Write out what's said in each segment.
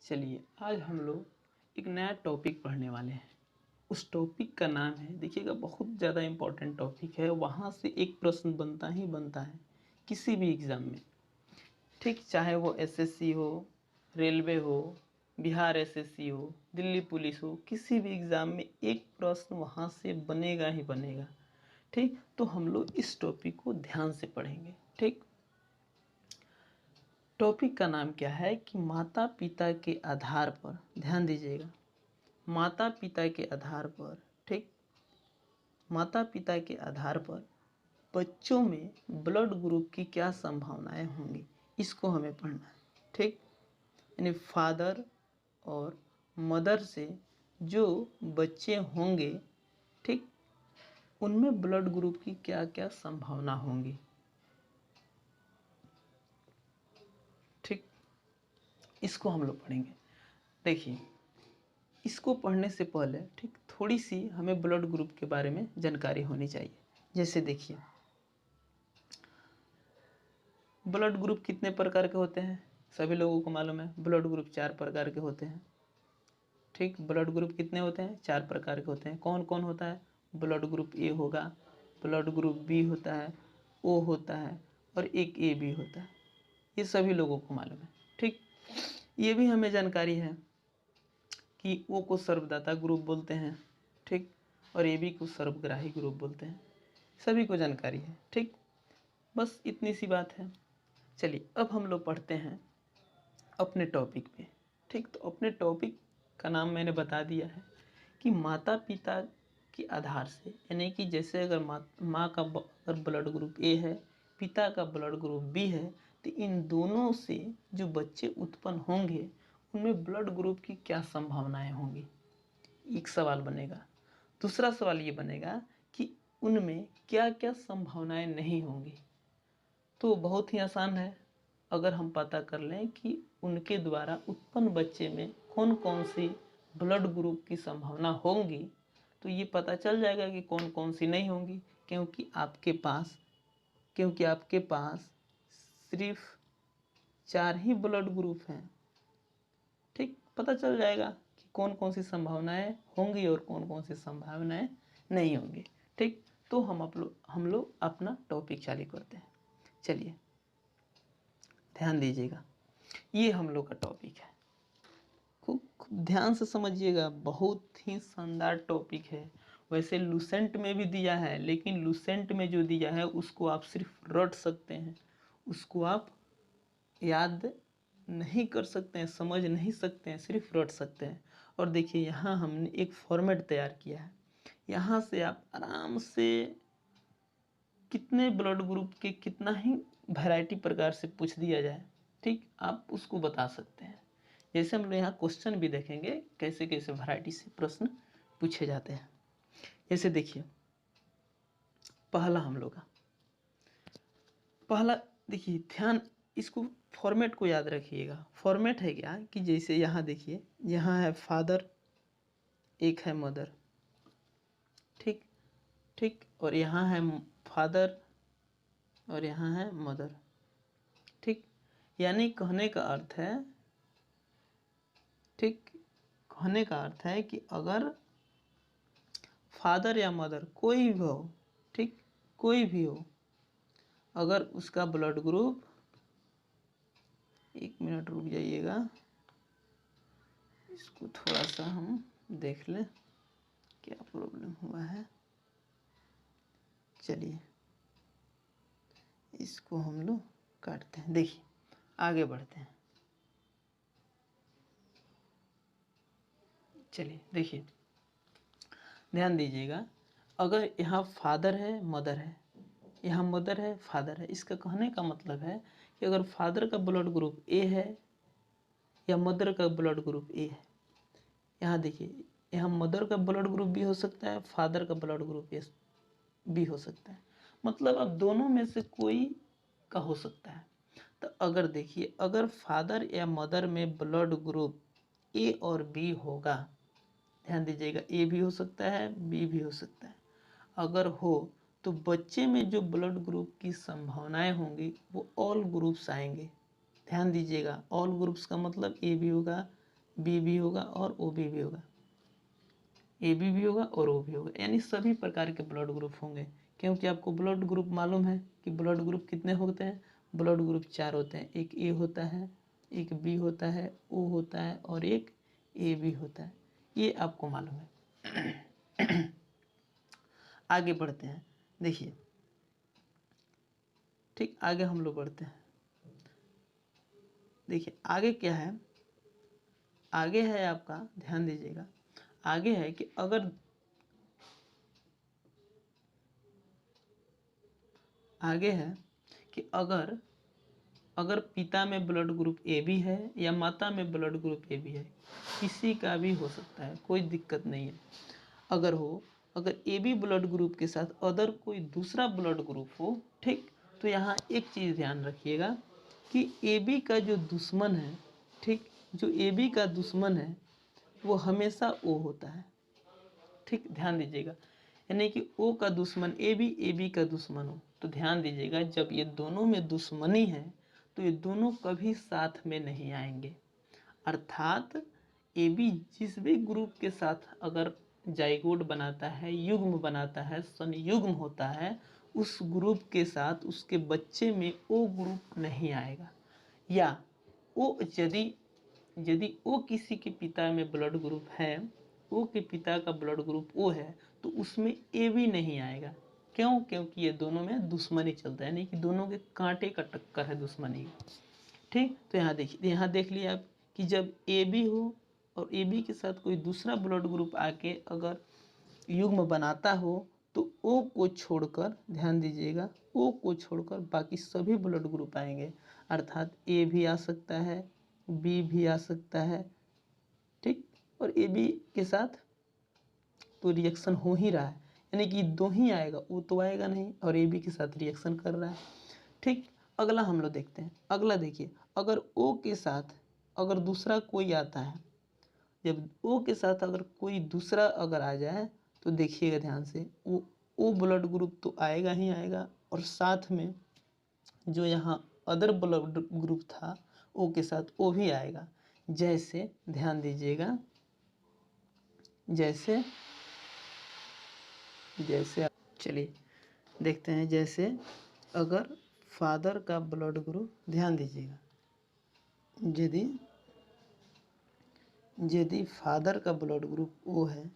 चलिए आज हम लोग एक नया टॉपिक पढ़ने वाले हैं। उस टॉपिक का नाम है, देखिएगा बहुत ज़्यादा इम्पोर्टेंट टॉपिक है। वहाँ से एक प्रश्न बनता ही बनता है किसी भी एग्ज़ाम में, ठीक, चाहे वो एसएससी हो, रेलवे हो, बिहार एसएससी हो, दिल्ली पुलिस हो, किसी भी एग्ज़ाम में एक प्रश्न वहाँ से बनेगा ही बनेगा। ठीक, तो हम लोग इस टॉपिक को ध्यान से पढ़ेंगे। ठीक, टॉपिक का नाम क्या है कि माता पिता के आधार पर, ध्यान दीजिएगा, माता पिता के आधार पर, ठीक, माता पिता के आधार पर बच्चों में ब्लड ग्रुप की क्या संभावनाएं होंगी, इसको हमें पढ़ना है। ठीक, यानी फादर और मदर से जो बच्चे होंगे, ठीक, उनमें ब्लड ग्रुप की क्या क्या संभावना होंगी। ठीक, इसको हम लोग पढ़ेंगे। देखिए, इसको पढ़ने से पहले, ठीक, थोड़ी सी हमें ब्लड ग्रुप के बारे में जानकारी होनी चाहिए। जैसे देखिए, ब्लड ग्रुप कितने प्रकार के होते हैं, सभी लोगों को मालूम है। ब्लड ग्रुप 4 प्रकार के होते हैं। ठीक, ब्लड ग्रुप कितने होते हैं? 4 प्रकार के होते हैं। कौन कौन होता है? ब्लड ग्रुप ए होगा, ब्लड ग्रुप बी होता है, ओ होता है और एक ए बी होता है। ये सभी लोगों को मालूम है। ठीक, ये भी हमें जानकारी है कि ओ को सर्वदाता ग्रुप बोलते हैं, ठीक, और ए बी को सर्वग्राही ग्रुप बोलते हैं। सभी को जानकारी है। ठीक, बस इतनी सी बात है। चलिए अब हम लोग पढ़ते हैं अपने टॉपिक पे। ठीक, तो अपने टॉपिक का नाम मैंने बता दिया है कि माता पिता के आधार से, यानी कि जैसे अगर माँ का अगर ब्लड ग्रुप ए है, पिता का ब्लड ग्रुप बी है, तो इन दोनों से जो बच्चे उत्पन्न होंगे उनमें ब्लड ग्रुप की क्या संभावनाएं होंगी, एक सवाल बनेगा। दूसरा सवाल ये बनेगा कि उनमें क्या क्या संभावनाएं नहीं होंगी। तो बहुत ही आसान है, अगर हम पता कर लें कि उनके द्वारा उत्पन्न बच्चे में कौन कौन सी ब्लड ग्रुप की संभावना होंगी, तो ये पता चल जाएगा कि कौन कौन सी नहीं होंगी। क्योंकि आपके पास सिर्फ 4 ही ब्लड ग्रुप हैं। ठीक, पता चल जाएगा कि कौन कौन सी संभावनाएं होंगी और कौन कौन सी संभावनाएं नहीं होंगी। ठीक, तो हम लोग अपना टॉपिक चालू करते हैं। चलिए ध्यान दीजिएगा, ये हम लोग का टॉपिक है। खूब खूब ध्यान से समझिएगा, बहुत ही शानदार टॉपिक है। वैसे लूसेंट में भी दिया है, लेकिन लूसेंट में जो दिया है उसको आप सिर्फ रट सकते हैं, उसको आप याद नहीं कर सकते हैं, समझ नहीं सकते हैं, सिर्फ रट सकते हैं। और देखिए यहाँ हमने एक फॉर्मेट तैयार किया है, यहाँ से आप आराम से कितने ब्लड ग्रुप के कितना ही वैरायटी प्रकार से पूछ दिया जाए, ठीक, आप उसको बता सकते हैं। जैसे हम लोग यहाँ क्वेश्चन भी देखेंगे कैसे कैसे वैरायटी से प्रश्न पूछे जाते हैं। जैसे देखिए पहला हम लोग का पहला, देखिए ध्यान, इसको फॉर्मेट को याद रखिएगा। फॉर्मेट है क्या कि जैसे यहाँ देखिए, यहाँ है फादर, एक है मदर, ठीक, ठीक, और यहाँ है फादर और यहाँ है मदर। ठीक, यानी कहने का अर्थ है, ठीक, कहने का अर्थ है कि अगर फादर या मदर कोई भी हो, ठीक, कोई भी हो, अगर उसका ब्लड ग्रुप, एक मिनट रुक जाइएगा, इसको थोड़ा सा हम देख लें क्या प्रॉब्लम हुआ है। चलिए इसको हम लोग काटते हैं। देखिए आगे बढ़ते हैं। चलिए देखिए ध्यान दीजिएगा, अगर यहाँ फादर है मदर है, यहाँ मदर है फादर है, इसका कहने का मतलब है कि अगर फादर का ब्लड ग्रुप ए है या मदर का ब्लड ग्रुप ए है, यहाँ देखिए, यहाँ मदर का ब्लड ग्रुप भी हो सकता है, फादर का ब्लड ग्रुप भी हो सकता है, मतलब अब दोनों में से कोई का हो सकता है। तो अगर देखिए, अगर फादर या मदर में ब्लड ग्रुप ए और बी होगा, ध्यान दीजिएगा, ए भी हो सकता है बी भी हो सकता है, अगर हो तो बच्चे में जो ब्लड ग्रुप की संभावनाएं होंगी वो ऑल ग्रुप्स आएंगे। ध्यान दीजिएगा, ऑल ग्रुप्स का मतलब ए भी होगा बी भी होगा और ओ बी भी होगा, ए बी भी होगा और ओ भी होगा, यानी सभी प्रकार के ब्लड ग्रुप होंगे। क्योंकि आपको ब्लड ग्रुप मालूम है कि ब्लड ग्रुप कितने होते हैं, ब्लड ग्रुप 4 होते हैं, एक ए होता है, एक बी होता है, ओ होता है और एक ए बी होता है, ये आपको मालूम है। आगे बढ़ते हैं, देखिए ठीक, आगे हम लोग बढ़ते हैं। देखिए आगे क्या है, आगे है आपका, ध्यान दीजिएगा, आगे है कि अगर आगे है कि अगर पिता में ब्लड ग्रुप ए बी है या माता में ब्लड ग्रुप ए बी है, किसी का भी हो सकता है, कोई दिक्कत नहीं है। अगर ए बी ब्लड ग्रुप के साथ अदर कोई दूसरा ब्लड ग्रुप हो, ठीक, तो यहाँ एक चीज़ ध्यान रखिएगा कि ए बी का जो दुश्मन है, ठीक, जो ए बी का दुश्मन है वो हमेशा ओ होता है, ठीक, ध्यान दीजिएगा। यानी कि ओ का दुश्मन ए बी का दुश्मन हो, तो ध्यान दीजिएगा जब ये दोनों में दुश्मनी है तो ये दोनों कभी साथ में नहीं आएंगे। अर्थात ए बी जिस भी ग्रुप के साथ अगर जाइगोट बनाता है, युग्म बनाता है, संयुग्म होता है, उस ग्रुप के साथ उसके बच्चे में ओ ग्रुप नहीं आएगा। या ओ यदि ओ किसी के पिता में ब्लड ग्रुप है, ओ के पिता का ब्लड ग्रुप ओ है, तो उसमें ए भी नहीं आएगा। क्यों? क्योंकि ये दोनों में दुश्मनी चलता है, यानी कि दोनों के कांटे का टक्कर है दुश्मनी। ठीक, तो यहाँ देखिए, यहाँ देख लिया आप कि जब ए बी हो और ए बी के साथ कोई दूसरा ब्लड ग्रुप आके अगर युग्म बनाता हो, तो ओ को छोड़कर, ध्यान दीजिएगा, ओ को छोड़कर बाकी सभी ब्लड ग्रुप आएंगे। अर्थात ए भी आ सकता है, बी भी आ सकता है, ठीक, और ए बी के साथ तो रिएक्शन हो ही रहा है, यानी कि दो ही आएगा, वो तो आएगा नहीं, और ए बी के साथ रिएक्शन कर रहा है। ठीक, अगला हम लोग देखते हैं। अगला देखिए, अगर ओ के साथ अगर दूसरा कोई आता है, जब ओ के साथ अगर कोई दूसरा अगर आ जाए तो देखिएगा ध्यान से, वो ओ ब्लड ग्रुप तो आएगा ही आएगा, और साथ में जो यहाँ अदर ब्लड ग्रुप था ओ के साथ ओ भी आएगा। जैसे ध्यान दीजिएगा, जैसे चलिए देखते हैं, जैसे अगर फादर का ब्लड ग्रुप, ध्यान दीजिएगा, यदि फादर का ब्लड ग्रुप ओ है,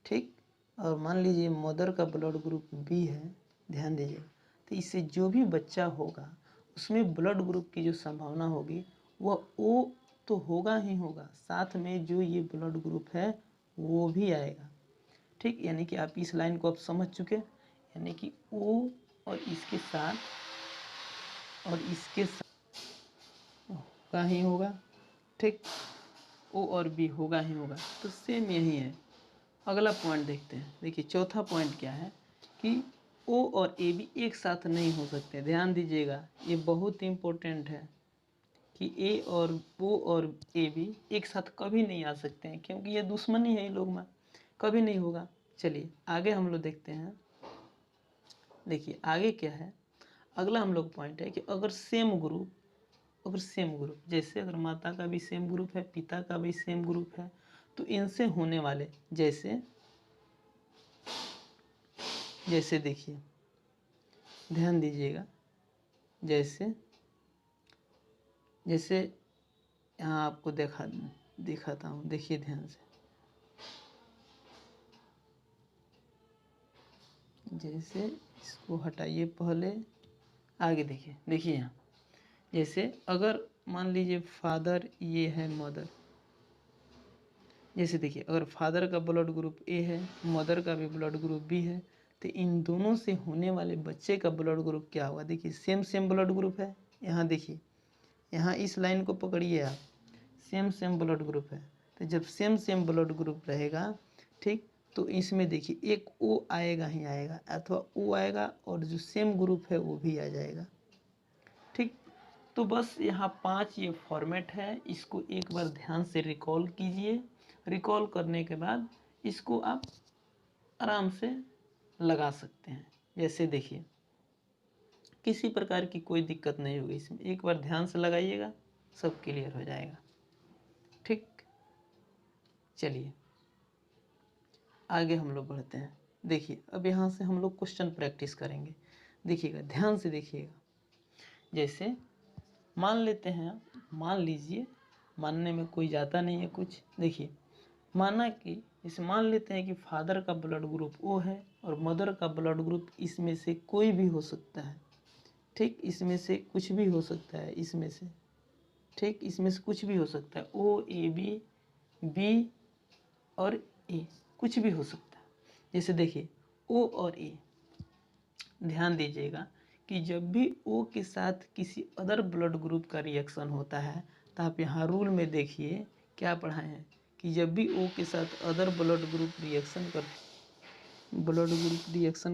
ठीक, और मान लीजिए मदर का ब्लड ग्रुप बी है, ध्यान दीजिएगा, तो इससे जो भी बच्चा होगा उसमें ब्लड ग्रुप की जो संभावना होगी वह ओ तो होगा ही होगा, साथ में जो ये ब्लड ग्रुप है वो भी आएगा। ठीक, यानी कि आप इस लाइन को आप समझ चुके, यानी कि ओ और इसके साथ होगा ही होगा, ठीक, ओ और बी होगा ही होगा, तो सेम यही है। अगला पॉइंट देखते हैं। देखिए चौथा पॉइंट क्या है कि ओ और ए बी एक साथ नहीं हो सकते। ध्यान दीजिएगा, ये बहुत इम्पोर्टेंट है कि ए और ओ और ए बी एक साथ कभी नहीं आ सकते हैं, क्योंकि ये दुश्मनी है इन लोग में, कभी नहीं होगा। चलिए आगे हम लोग देखते हैं। देखिए आगे क्या है, अगला हम लोग पॉइंट है कि अगर सेम ग्रुप, जैसे अगर माता का भी सेम ग्रुप है, पिता का भी सेम ग्रुप है, तो इनसे होने वाले जैसे देखिए, ध्यान दीजिएगा, जैसे यहाँ आपको दिखाता हूँ, देखिए ध्यान से, जैसे इसको हटाइए पहले, आगे देखिए यहाँ, जैसे अगर मान लीजिए फादर ये है मदर, जैसे देखिए अगर फादर का ब्लड ग्रुप ए है, मदर का भी ब्लड ग्रुप बी है, तो इन दोनों से होने वाले बच्चे का ब्लड ग्रुप क्या होगा। देखिए सेम ब्लड ग्रुप है, यहाँ देखिए, यहाँ इस लाइन को पकड़िए आप, सेम ब्लड ग्रुप है, तो जब सेम ब्लड ग्रुप रहेगा, ठीक, तो इसमें देखिए एक ओ आएगा ही आएगा, अथवा ओ आएगा और जो सेम ग्रुप है वो भी आ जाएगा। ठीक, तो बस यहाँ 5 ये फॉर्मेट है, इसको एक बार ध्यान से रिकॉल कीजिए। रिकॉल करने के बाद इसको आप आराम से लगा सकते हैं। जैसे देखिए किसी प्रकार की कोई दिक्कत नहीं होगी इसमें, एक बार ध्यान से लगाइएगा, सब क्लियर हो जाएगा। ठीक, चलिए आगे हम लोग बढ़ते हैं। देखिए अब यहाँ से हम लोग क्वेश्चन प्रैक्टिस करेंगे। देखिएगा, ध्यान से देखिएगा। जैसे मान लेते हैं, मान लीजिए, मानने में कोई जाता नहीं है कुछ। देखिए माना कि इसे मान लेते हैं कि फादर का ब्लड ग्रुप O है और मदर का ब्लड ग्रुप इसमें से कोई भी हो सकता है। ठीक, इसमें से कुछ भी हो सकता है, इसमें से, ठीक, इसमें से कुछ भी हो सकता है। O A B और A कुछ भी हो सकता है। जैसे देखिए O और A, ध्यान दीजिएगा कि जब भी O के साथ किसी अदर ब्लड ग्रुप का रिएक्शन होता है तो आप यहाँ रूल में देखिए क्या पढ़ाए हैं कि जब भी O के साथ अदर ब्लड ग्रुप रिएक्शन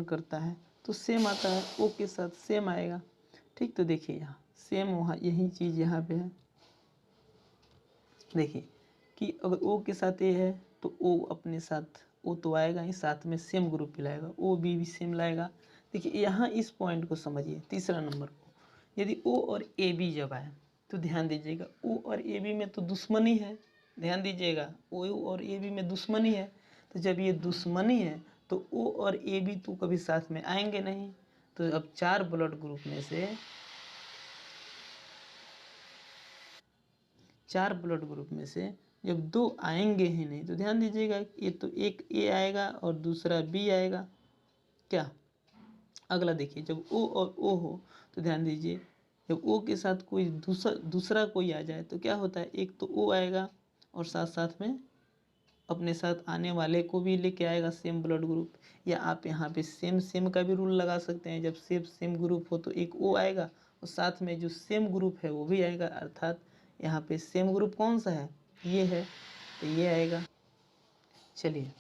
करता है तो सेम आता है, O के साथ सेम आएगा। ठीक, तो देखिए यहाँ सेम, वहाँ यही चीज़ यहाँ पे है। देखिए कि अगर O के साथ A है तो O अपने साथ O तो आएगा ही, साथ में सेम ग्रुप भी लाएगा, O भी सेम लाएगा। देखिए यहाँ इस पॉइंट को समझिए, तीसरा नंबर को। यदि O और AB जब आए तो ध्यान दीजिएगा O और AB में तो दुश्मनी है। ध्यान दीजिएगा O और AB में दुश्मनी है, तो जब ये दुश्मनी है तो O और AB तो कभी साथ में आएंगे नहीं। तो अब चार ब्लड ग्रुप में से जब दो आएंगे ही नहीं तो ध्यान दीजिएगा ये तो एक A आएगा और दूसरा B आएगा। क्या, अगला देखिए जब O और O हो तो ध्यान दीजिए जब O के साथ कोई दूसरा कोई आ जाए तो क्या होता है, एक तो O आएगा और साथ साथ में अपने साथ आने वाले को भी लेके आएगा सेम ब्लड ग्रुप। या आप यहाँ पे सेम का भी रूल लगा सकते हैं, जब सेम ग्रुप हो तो एक O आएगा और साथ में जो सेम ग्रुप है वो भी आएगा, अर्थात यहाँ पे सेम ग्रुप कौन सा है, ये है, तो ये आएगा। चलिए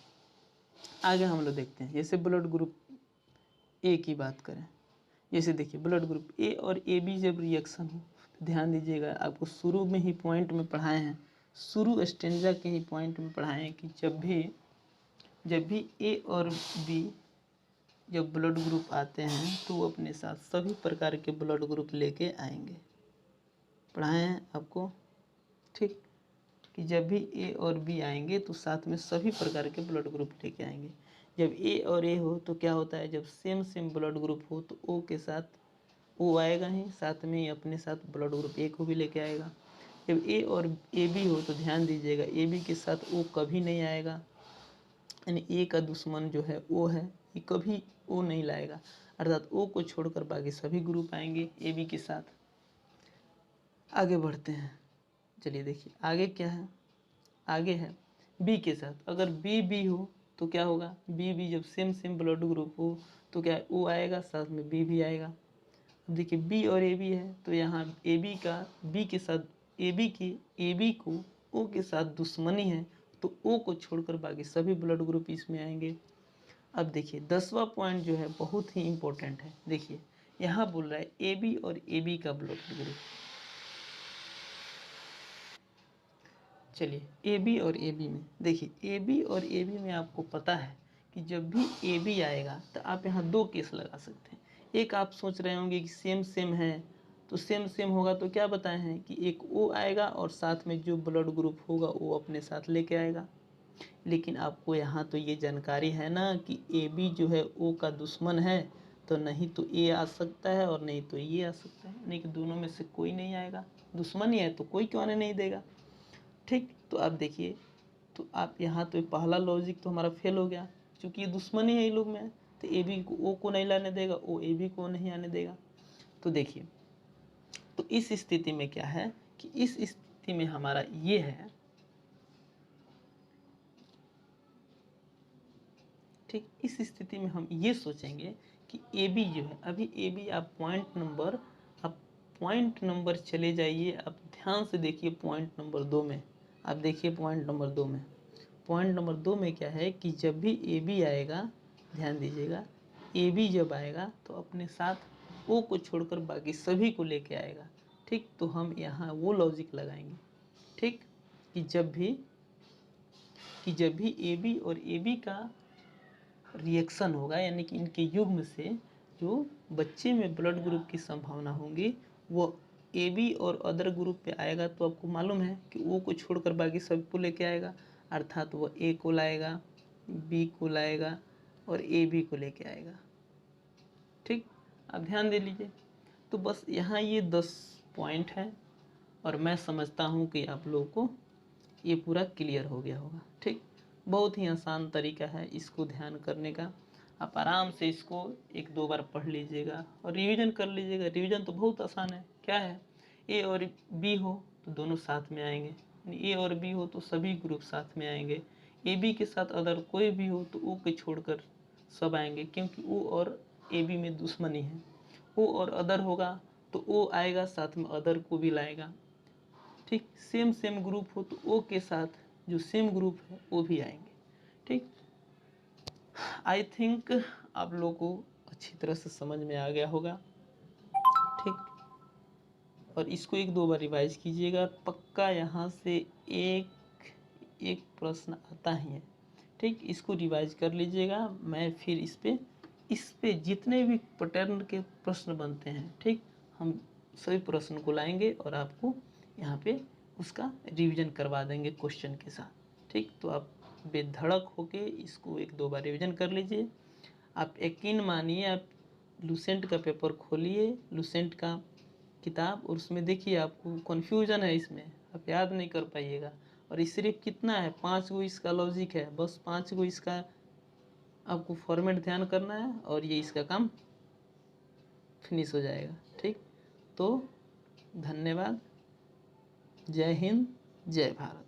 आगे हम लोग देखते हैं। जैसे ब्लड ग्रुप A की बात करें, जैसे देखिए ब्लड ग्रुप A और AB जब रिएक्शन हो तो ध्यान दीजिएगा, आपको शुरू में ही पॉइंट में पढ़ाए हैं, शुरू स्टेंजा के ही पॉइंट में पढ़ाए हैं कि जब भी A और B जब ब्लड ग्रुप आते हैं तो वो अपने साथ सभी प्रकार के ब्लड ग्रुप लेके आएंगे। पढ़ाए हैं आपको, ठीक, कि जब भी A और B आएंगे तो साथ में सभी प्रकार के ब्लड ग्रुप लेके आएंगे। जब A और A हो तो क्या होता है, जब सेम ब्लड ग्रुप हो तो O के साथ O आएगा ही, साथ में ही अपने साथ ब्लड ग्रुप A को भी लेके आएगा। जब A और AB हो तो ध्यान दीजिएगा AB के साथ O कभी नहीं आएगा, यानी A का दुश्मन जो है O है, ये कभी O नहीं लाएगा, अर्थात O को छोड़कर बाकी सभी ग्रुप आएंगे AB के साथ। आगे बढ़ते हैं। चलिए देखिए आगे क्या है, आगे है B के साथ। अगर B हो तो क्या होगा, B जब सेम ब्लड ग्रुप हो तो क्या O आएगा, साथ में B भी आएगा। अब देखिए B और AB है तो यहाँ AB का B के साथ AB को O के साथ दुश्मनी है तो O को छोड़कर बाकी सभी ब्लड ग्रुप इसमें आएंगे। अब देखिए 10वां पॉइंट जो है बहुत ही इम्पोर्टेंट है। देखिए यहाँ बोल रहा है AB और AB का ब्लड ग्रुप। चलिए AB और AB में देखिए, AB और AB में आपको पता है कि जब भी AB आएगा तो आप यहाँ दो केस लगा सकते हैं। एक आप सोच रहे होंगे कि सेम है तो सेम होगा तो क्या बताए हैं कि एक O आएगा और साथ में जो ब्लड ग्रुप होगा वो अपने साथ लेके आएगा। लेकिन आपको यहाँ तो ये जानकारी है ना कि AB जो है O का दुश्मन है, तो नहीं तो A आ सकता है और नहीं तो ये आ सकता है, नहीं कि दोनों में से कोई नहीं आएगा। दुश्मन ही है तो कोई क्यों आने नहीं देगा। ठीक, तो आप देखिए, तो आप यहाँ तो पहला लॉजिक तो हमारा फेल हो गया, क्योंकि ये दुश्मनी है ये लोग में, तो AB को O को नहीं लाने देगा, O AB को नहीं आने देगा। तो देखिए, तो इस स्थिति में क्या है कि इस स्थिति में हमारा ये है, ठीक, इस स्थिति में हम ये सोचेंगे कि AB जो है, अभी AB आप पॉइंट नंबर चले जाइए, आप ध्यान से देखिए पॉइंट नंबर 2 में, आप देखिए पॉइंट नंबर 2 में क्या है कि जब भी AB आएगा, ध्यान दीजिएगा, AB जब आएगा तो अपने साथ O को छोड़कर बाकी सभी को लेके आएगा। ठीक, तो हम यहाँ वो लॉजिक लगाएंगे, ठीक, कि जब भी AB और AB का रिएक्शन होगा, यानी कि इनके युग्म से जो बच्चे में ब्लड ग्रुप की संभावना होंगी वो AB और अदर ग्रुप पे आएगा, तो आपको मालूम है कि O को छोड़कर बाकी सबको लेके आएगा, अर्थात वो ए को लाएगा, बी को लाएगा और ए बी को लेके आएगा। ठीक, अब ध्यान दे लीजिए। तो बस यहाँ ये 10 पॉइंट है और मैं समझता हूँ कि आप लोगों को ये पूरा क्लियर हो गया होगा। ठीक, बहुत ही आसान तरीका है इसको ध्यान करने का। आप आराम से इसको 1-2 बार पढ़ लीजिएगा और रिवीजन कर लीजिएगा। रिवीजन तो बहुत आसान है, क्या है, ए और बी हो तो दोनों साथ में आएंगे, ए और बी हो तो सभी ग्रुप साथ में आएंगे, ए बी के साथ अदर कोई भी हो तो ओ के छोड़कर सब आएंगे, क्योंकि ओ और ए बी में दुश्मनी है। ओ और अदर होगा तो ओ आएगा, साथ में अदर को भी लाएगा। ठीक, सेम ग्रुप हो तो ओ के साथ जो सेम ग्रुप है वो भी आएंगे। ठीक, आई थिंक आप लोगों को अच्छी तरह से समझ में आ गया होगा। ठीक, और इसको 1-2 बार रिवाइज कीजिएगा, पक्का यहाँ से एक प्रश्न आता ही है। ठीक, इसको रिवाइज कर लीजिएगा। मैं फिर इस पे जितने भी पैटर्न के प्रश्न बनते हैं, ठीक, हम सभी प्रश्न को लाएंगे और आपको यहाँ पे उसका रिवीजन करवा देंगे क्वेश्चन के साथ। ठीक, तो आप बेधड़क होके इसको 1-2 बार रिवीजन कर लीजिए। आप यकीन मानिए, आप लूसेंट का पेपर खोलिए, लूसेंट का किताब, और उसमें देखिए आपको कन्फ्यूजन है, इसमें आप याद नहीं कर पाइएगा। और ये सिर्फ कितना है, 5 गो इसका लॉजिक है, बस 5 गो इसका आपको फॉर्मेट ध्यान करना है और ये इसका काम फिनिश हो जाएगा। ठीक, तो धन्यवाद, जय हिंद, जय भारत।